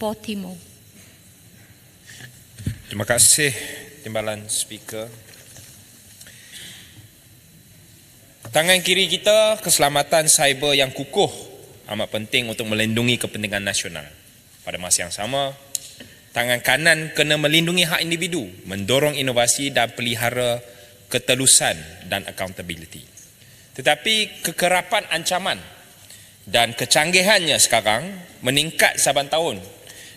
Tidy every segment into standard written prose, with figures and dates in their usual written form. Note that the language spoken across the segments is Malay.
Portimo. Terima kasih Timbalan Speaker. Tangan kiri kita, keselamatan cyber yang kukuh amat penting untuk melindungi kepentingan nasional. Pada masa yang sama, tangan kanan kena melindungi hak individu, mendorong inovasi dan pelihara ketelusan dan accountability. Tetapi kekerapan ancaman dan kecanggihannya sekarang meningkat saban tahun.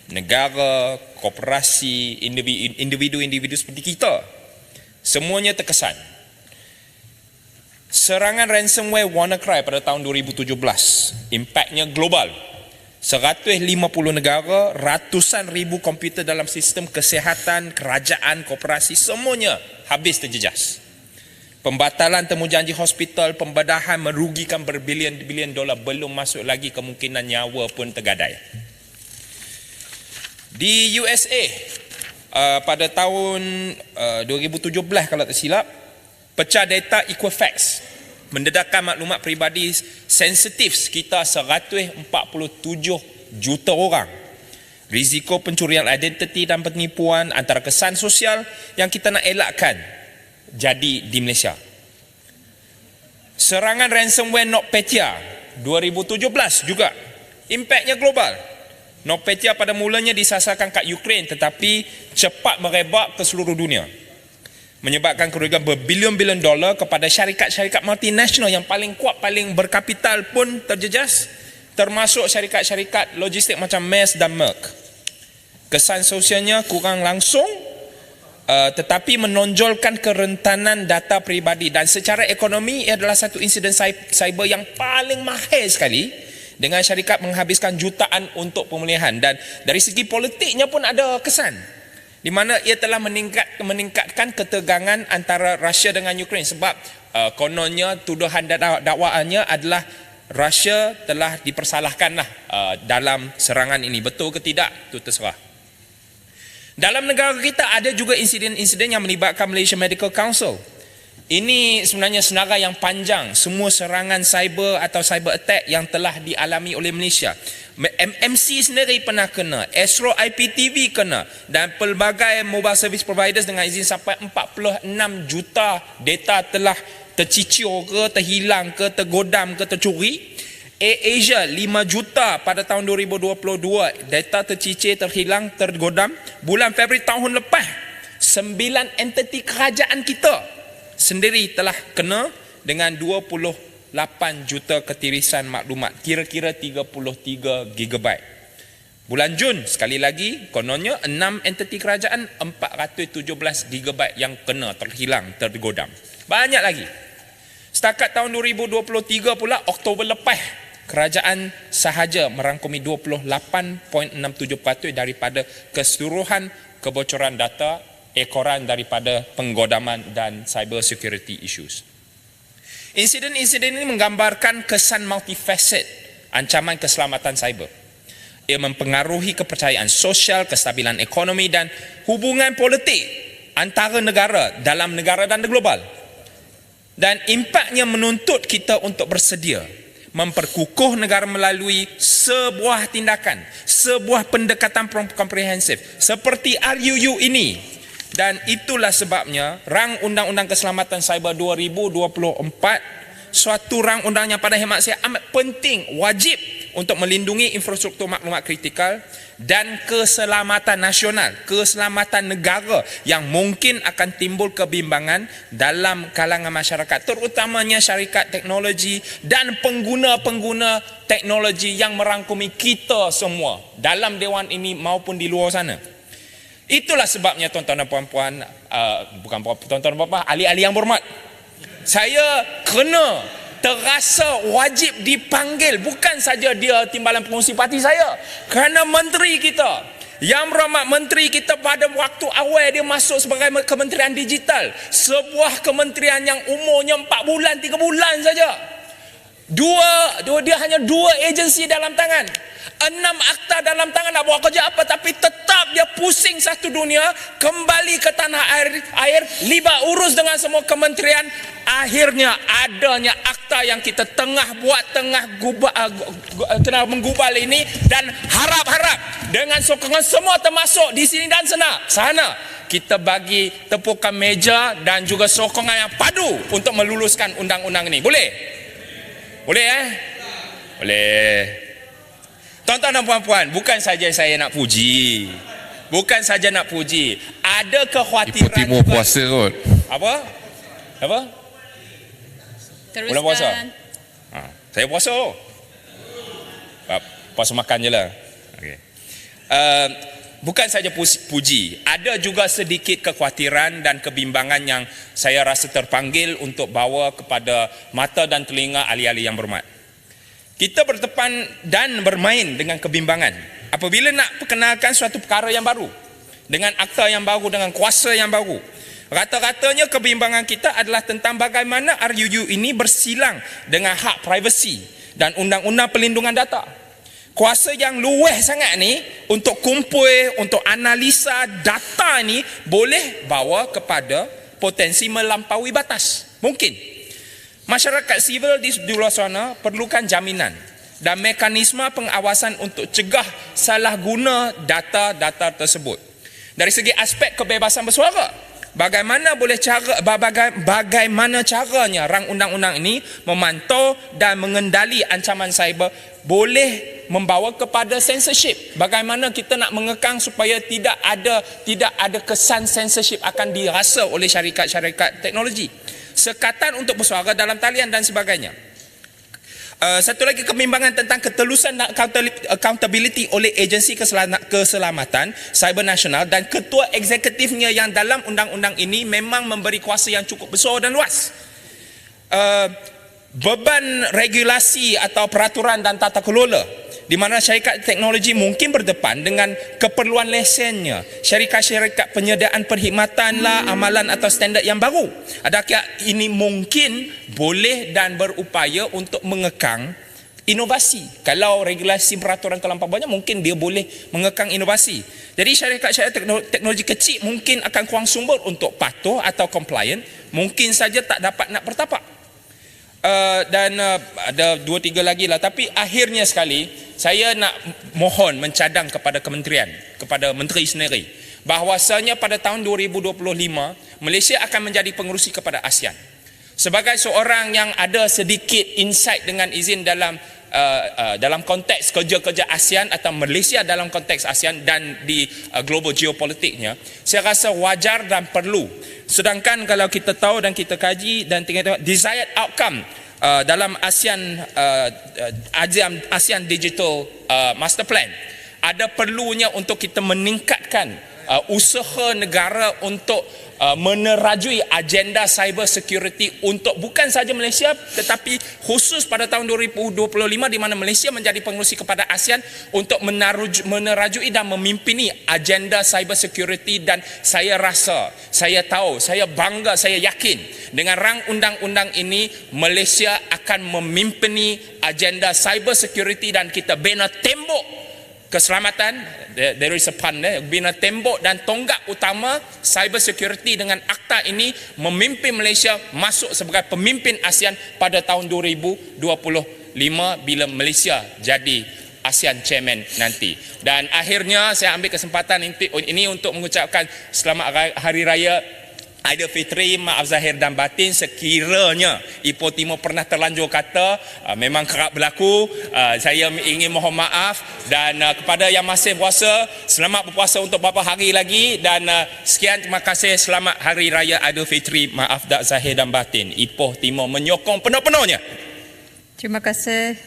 Negara, korporasi, individu-individu seperti kita, semuanya terkesan. Serangan ransomware WannaCry pada tahun 2017, impaknya global. 150 negara, ratusan ribu komputer dalam sistem kesihatan, kerajaan, korporasi, semuanya habis terjejas. Pembatalan temujanji hospital, pembedahan merugikan berbilion-bilion dolar, belum masuk lagi kemungkinan nyawa pun tergadai. Di USA, pada tahun 2017 kalau tak silap, pecah data Equifax mendedahkan maklumat peribadi sensitif sekitar 147 juta orang. Risiko pencurian identiti dan penipuan antara kesan sosial yang kita nak elakkan jadi di Malaysia. Serangan ransomware NotPetya 2017 juga, impaknya global. NotPetya pada mulanya disasarkan kat Ukraine tetapi cepat merebak ke seluruh dunia, menyebabkan kerugian berbilion-bilion dolar kepada syarikat-syarikat multinasional yang paling kuat, paling berkapital pun terjejas, termasuk syarikat-syarikat logistik macam Maersk dan Merck. Kesan sosialnya kurang langsung tetapi menonjolkan kerentanan data peribadi, dan secara ekonomi ia adalah satu insiden cyber yang paling mahir sekali, dengan syarikat menghabiskan jutaan untuk pemulihan. Dan dari segi politiknya pun ada kesan, di mana ia telah meningkatkan ketegangan antara Rusia dengan Ukraine, sebab kononnya tuduhan dakwaannya adalah Rusia telah dipersalahkanlah dalam serangan ini. Betul ke tidak, itu terserah. Dalam negara kita ada juga insiden-insiden yang melibatkan Malaysia Medical Council. Ini sebenarnya senarai yang panjang semua serangan cyber atau cyber attack yang telah dialami oleh Malaysia. MMC sendiri pernah kena, Astro IPTV kena, dan pelbagai mobile service providers dengan izin sampai 46 juta data telah tercicir ke, terhilang ke, tergodam ke, tercuri. Asia 5 juta pada tahun 2022 data tercicir, terhilang, tergodam. Bulan Februari tahun lepas, 9 entiti kerajaan kita sendiri telah kena dengan 28 juta ketirisan maklumat, kira-kira 33 GB. Bulan Jun sekali lagi, kononnya 6 entiti kerajaan, 417 GB yang kena, terhilang, tergodam. Banyak lagi. Setakat tahun 2023 pula, Oktober lepas, kerajaan sahaja merangkumi 28.67% daripada keseluruhan kebocoran data, ekoran daripada penggodaman dan cyber security issues. Insiden-insiden ini menggambarkan kesan multifaset ancaman keselamatan cyber. Ia mempengaruhi kepercayaan sosial, kestabilan ekonomi dan hubungan politik antara negara, dalam negara dan global. Dan impaknya menuntut kita untuk bersedia memperkukuh negara melalui sebuah tindakan, sebuah pendekatan komprehensif seperti RUU ini. Dan itulah sebabnya Rang Undang-Undang Keselamatan Cyber 2024, suatu rang undang yang pada hemat saya amat penting, wajib untuk melindungi infrastruktur maklumat kritikal dan keselamatan nasional, keselamatan negara yang mungkin akan timbul kebimbangan dalam kalangan masyarakat, terutamanya syarikat teknologi dan pengguna-pengguna teknologi yang merangkumi kita semua dalam dewan ini maupun di luar sana. Itulah sebabnya tuan-tuan dan puan-puan, tuan-tuan dan puan-puan, ahli-ahli yang berhormat, saya kena terasa wajib dipanggil, bukan saja dia timbalan pengurusi parti saya, kerana menteri kita, yang berhormat menteri kita pada waktu awal dia masuk sebagai Kementerian Digital, sebuah kementerian yang umurnya 4 bulan, 3 bulan saja, dia hanya 2 agensi dalam tangan, 6 akta dalam tangan, nak buat kerja apa, tapi tetap dia pusing satu dunia, kembali ke tanah air, libat urus dengan semua kementerian. Akhirnya adanya akta yang kita tengah menggubal ini, dan harap-harap dengan sokongan semua termasuk di sini dan sana kita bagi tepukan meja dan juga sokongan yang padu untuk meluluskan undang-undang ini. Boleh? Boleh. Tuan-tuan dan puan-puan, bukan saja saya nak puji. Ada kekhawatiran Ipoh Timur puasa kot. Apa? Teruskan. Bulan puasa? Saya puasa. Puasa makan je lah. Okay. Bukan saja puji, ada juga sedikit kekhawatiran dan kebimbangan yang saya rasa terpanggil untuk bawa kepada mata dan telinga ahli-ahli yang berhormat. Kita bertepan dan bermain dengan kebimbangan apabila nak perkenalkan suatu perkara yang baru, dengan akta yang baru, dengan kuasa yang baru. Rata-ratanya kebimbangan kita adalah tentang bagaimana RUU ini bersilang dengan hak privasi dan undang-undang perlindungan data. Kuasa yang luwes sangat ni untuk kumpul, untuk analisa data ni boleh bawa kepada potensi melampaui batas. Mungkin masyarakat sivil di luar sana perlukan jaminan dan mekanisme pengawasan untuk cegah salah guna data-data tersebut. Dari segi aspek kebebasan bersuara, bagaimana caranya rang undang-undang ini memantau dan mengendali ancaman cyber boleh membawa kepada censorship. Bagaimana kita nak mengekang supaya tidak ada kesan censorship akan dirasa oleh syarikat-syarikat teknologi. Sekatan untuk bersuara dalam talian dan sebagainya. Satu lagi kebimbangan tentang ketelusan dan accountability oleh agensi keselamatan cyber nasional dan ketua eksekutifnya yang dalam undang-undang ini memang memberi kuasa yang cukup besar dan luas. Beban regulasi atau peraturan dan tata kelola di mana syarikat teknologi mungkin berdepan dengan keperluan lesennya, syarikat-syarikat penyediaan perkhidmatan lah, amalan atau standard yang baru. Adakah ini mungkin boleh dan berupaya untuk mengekang inovasi? Kalau regulasi peraturan terlampau banyak, mungkin dia boleh mengekang inovasi. Jadi syarikat-syarikat teknologi kecil mungkin akan kurang sumber untuk patuh atau compliant, mungkin saja tak dapat nak bertapak. Dan ada 2-3 lagi lah. Tapi akhirnya sekali saya nak mohon mencadang kepada kementerian, kepada menteri sendiri, bahawasanya pada tahun 2025 Malaysia akan menjadi pengerusi kepada ASEAN. Sebagai seorang yang ada sedikit insight dengan izin dalam konteks kerja-kerja ASEAN atau Malaysia dalam konteks ASEAN dan di global geopolitiknya, saya rasa wajar dan perlu. Sedangkan kalau kita tahu dan kita kaji dan tengok desired outcome dalam ASEAN Digital Master Plan, ada perlunya untuk kita meningkatkan usaha negara untuk menerajui agenda cyber security untuk bukan saja Malaysia tetapi khusus pada tahun 2025 di mana Malaysia menjadi pengerusi kepada ASEAN untuk menerajui dan memimpini agenda cyber security. Dan saya rasa, saya tahu, saya bangga, saya yakin dengan rang undang-undang ini Malaysia akan memimpini agenda cyber security dan kita bina tembok keselamatan, there is a pun there, bina tembok dan tonggak utama cyber security dengan akta ini memimpin Malaysia masuk sebagai pemimpin ASEAN pada tahun 2025 bila Malaysia jadi ASEAN Chairman nanti. Dan akhirnya saya ambil kesempatan ini untuk mengucapkan selamat Hari Raya Aidilfitri, maaf zahir dan batin sekiranya Ipoh Timur pernah terlanjur kata, memang kerap berlaku, saya ingin mohon maaf. Dan kepada yang masih puasa, selamat berpuasa untuk beberapa hari lagi. Dan sekian, terima kasih, selamat Hari Raya Aidilfitri, maaf zahir dan batin. Ipoh Timur menyokong penuh-penuhnya. Terima kasih.